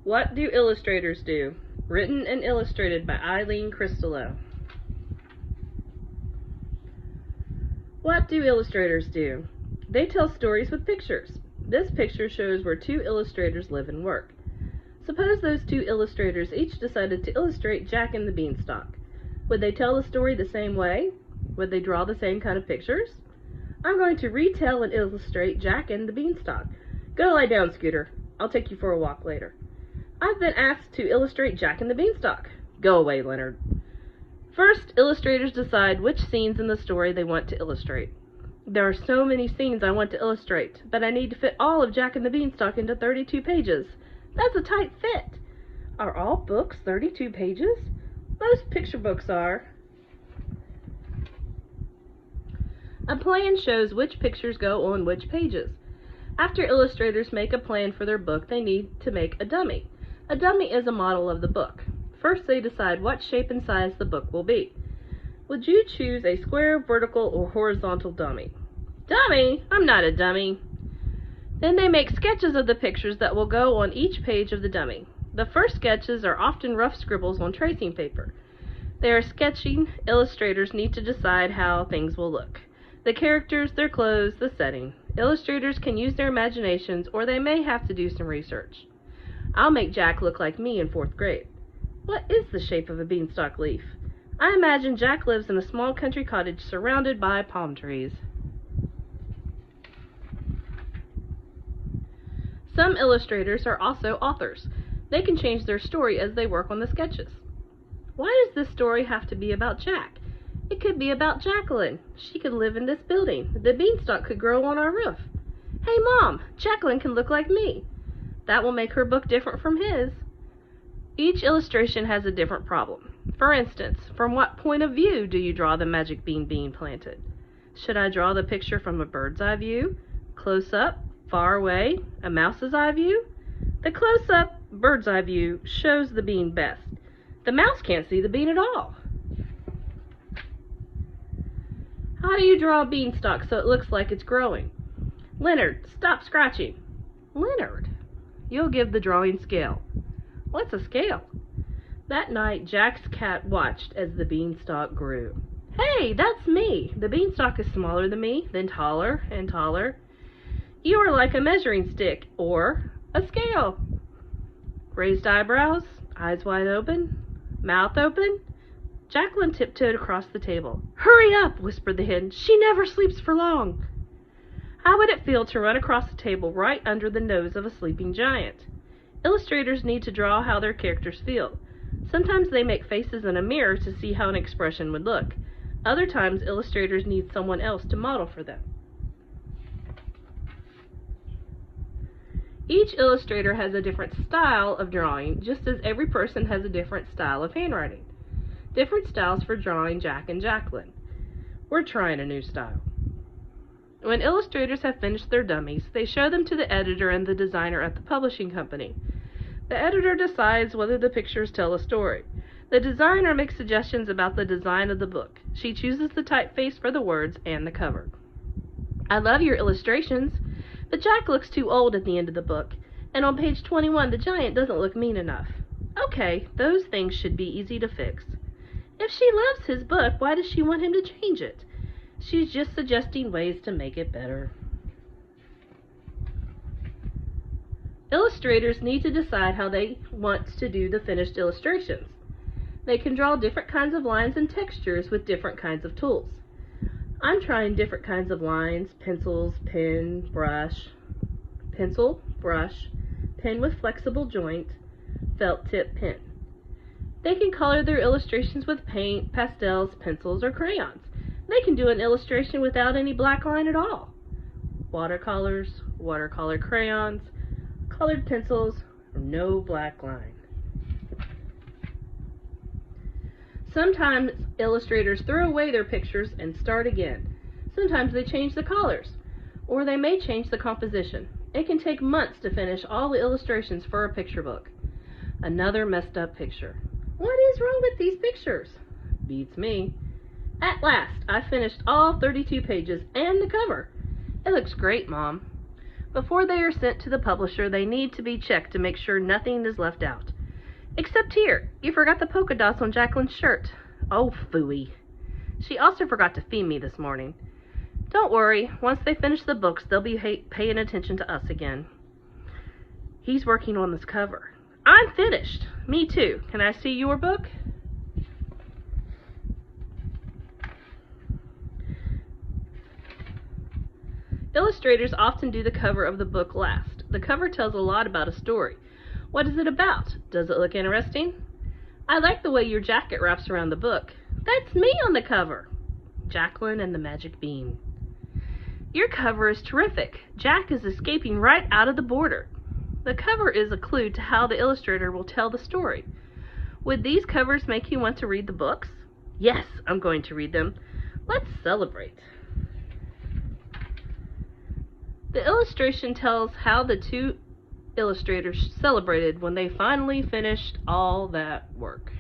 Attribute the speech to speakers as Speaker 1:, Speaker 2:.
Speaker 1: What Do Illustrators Do? Written and illustrated by Eileen Cristello. What do illustrators do? They tell stories with pictures. This picture shows where two illustrators live and work. Suppose those two illustrators each decided to illustrate Jack and the Beanstalk. Would they tell the story the same way? Would they draw the same kind of pictures? I'm going to retell and illustrate Jack and the Beanstalk. Go lie down, Scooter. I'll take you for a walk later. I've been asked to illustrate Jack and the Beanstalk. Go away, Leonard. First, illustrators decide which scenes in the story they want to illustrate. There are so many scenes I want to illustrate, but I need to fit all of Jack and the Beanstalk into 32 pages. That's a tight fit. Are all books 32 pages? Most picture books are. A plan shows which pictures go on which pages. After illustrators make a plan for their book, they need to make a dummy. A dummy is a model of the book. First, they decide what shape and size the book will be. Would you choose a square, vertical, or horizontal dummy? Dummy? I'm not a dummy. Then they make sketches of the pictures that will go on each page of the dummy. The first sketches are often rough scribbles on tracing paper. They are sketching. Illustrators need to decide how things will look. The characters, their clothes, the setting. Illustrators can use their imaginations, or they may have to do some research. I'll make Jack look like me in 4th grade. What is the shape of a beanstalk leaf? I imagine Jack lives in a small country cottage surrounded by palm trees. Some illustrators are also authors. They can change their story as they work on the sketches. Why does this story have to be about Jack? It could be about Jacqueline. She could live in this building. The beanstalk could grow on our roof. Hey, Mom, Jacqueline can look like me. That will make her book different from his. Each illustration has a different problem. For instance, from what point of view do you draw the magic bean being planted? Should I draw the picture from a bird's eye view, close up, far away, a mouse's eye view? The close-up bird's eye view shows the bean best. The mouse can't see the bean at all. How do you draw a beanstalk so it looks like it's growing? Leonard, stop scratching. Leonard, you'll give the drawing scale. What's a scale? That night, Jack's cat watched as the beanstalk grew. Hey, that's me. The beanstalk is smaller than me, then taller and taller. You are like a measuring stick or a scale. Raised eyebrows, eyes wide open, mouth open. Jacqueline tiptoed across the table. Hurry up, whispered the hen. She never sleeps for long. How would it feel to run across the table right under the nose of a sleeping giant? Illustrators need to draw how their characters feel. Sometimes they make faces in a mirror to see how an expression would look. Other times, illustrators need someone else to model for them. Each illustrator has a different style of drawing, just as every person has a different style of handwriting. Different styles for drawing Jack and Jacqueline. We're trying a new style. When illustrators have finished their dummies, they show them to the editor and the designer at the publishing company. The editor decides whether the pictures tell a story. The designer makes suggestions about the design of the book. She chooses the typeface for the words and the cover. I love your illustrations, but Jack looks too old at the end of the book, and on page 21 the giant doesn't look mean enough. Okay, those things should be easy to fix. If she loves his book, why does she want him to change it? She's just suggesting ways to make it better. Illustrators need to decide how they want to do the finished illustrations. They can draw different kinds of lines and textures with different kinds of tools. I'm trying different kinds of lines, pencils, pen, brush, pencil, brush, pen with flexible joint, felt tip pen. They can color their illustrations with paint, pastels, pencils, or crayons. They can do an illustration without any black line at all. Watercolors, watercolor crayons, colored pencils, or no black line. Sometimes illustrators throw away their pictures and start again. Sometimes they change the colors, or they may change the composition. It can take months to finish all the illustrations for a picture book. Another messed up picture. What is wrong with these pictures? Beats me. At last, I finished all 32 pages and the cover. It looks great, Mom. Before they are sent to the publisher, they need to be checked to make sure nothing is left out. Except here, you forgot the polka dots on Jacqueline's shirt. Oh, phooey. She also forgot to feed me this morning. Don't worry, once they finish the books, they'll be paying attention to us again. He's working on this cover. I'm finished. Me too. Can I see your book? Illustrators often do the cover of the book last. The cover tells a lot about a story. What is it about? Does it look interesting? I like the way your jacket wraps around the book. That's me on the cover. Jacqueline and the Magic Bean. Your cover is terrific. Jack is escaping right out of the border. The cover is a clue to how the illustrator will tell the story. Would these covers make you want to read the books? Yes, I'm going to read them. Let's celebrate. The illustration tells how the two illustrators celebrated when they finally finished all that work.